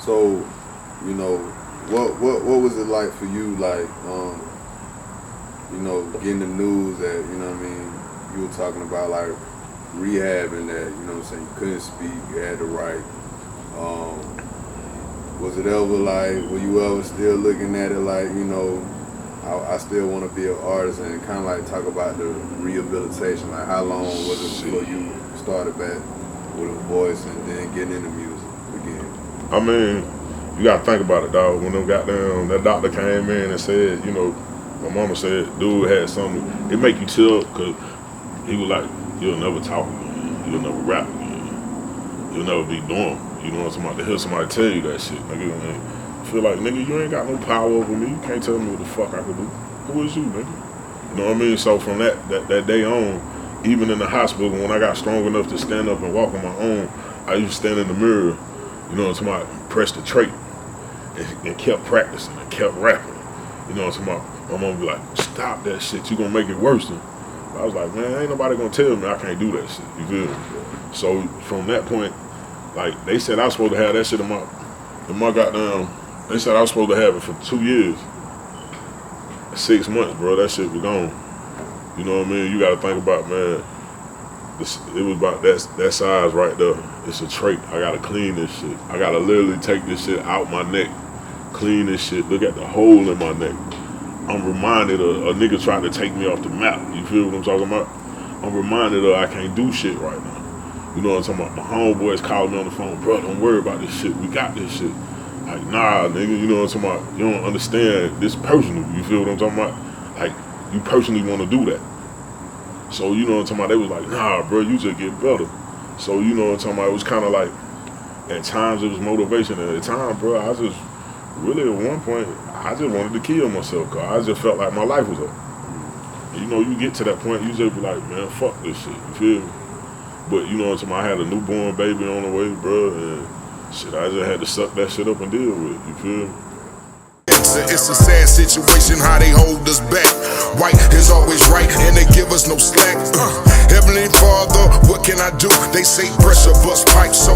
So, you know, what was it like for you, like, you know, getting the news that, you know what I mean, you were talking about, like, rehabbing that, you know what I'm saying, you couldn't speak, you had to write. Was it ever like, were you ever still looking at it like, you know, I still want to be an artist, and kind of like talk about the rehabilitation, like how long was it before you started back with a voice and then getting into music again? I mean, you gotta think about it, dog. When that doctor came in and said, you know, my mama said, dude had something, it make you chill, cause he was like, you'll never talk again, you'll never rap again, you'll never be normal. You know what I'm talking about? To hear somebody tell you that shit, nigga, I feel like, nigga, you ain't got no power over me. You can't tell me what the fuck I can do. Who is you, nigga? You know what I mean? So from that day on, even in the hospital, when I got strong enough to stand up and walk on my own, I used to stand in the mirror, you know what I'm talking about, press the trait, and kept practicing and kept rapping. You know what I'm talking about? My mom be like, stop that shit, you gonna make it worse. I was like, man, ain't nobody gonna tell me I can't do that shit, you feel me? So from that point, like, they said I was supposed to have that shit in my goddamn, they said I was supposed to have it for 2 years. 6 months, bro, that shit was gone. You know what I mean? You gotta think about, man, it was about that size right there. It's a trait. I gotta clean this shit. I gotta literally take this shit out my neck, clean this shit, look at the hole in my neck. I'm reminded of a nigga trying to take me off the map. You feel what I'm talking about? I'm reminded of I can't do shit right now. You know what I'm talking about? My homeboys calling me on the phone, bro, don't worry about this shit. We got this shit. Like, nah, nigga, you know what I'm talking about? You don't understand this personal. You feel what I'm talking about? Like, you personally want to do that. So, you know what I'm talking about? They was like, nah, bro, you just get better. So, you know what I'm talking about? It was kind of like, at times it was motivation. At the time, bro, I just, really at one point, I just wanted to kill myself, cause I just felt like my life was up. And, you know, you get to that point, you just be like, man, fuck this shit, you feel me? But, you know what I'm talking about? I had a newborn baby on the way, bro, and shit, I just had to suck that shit up and deal with it, you feel me? It's a sad situation how they hold us back. Right is always right and they give us no slack. Heavenly Father, what can I do? They say pressure bust pipes, so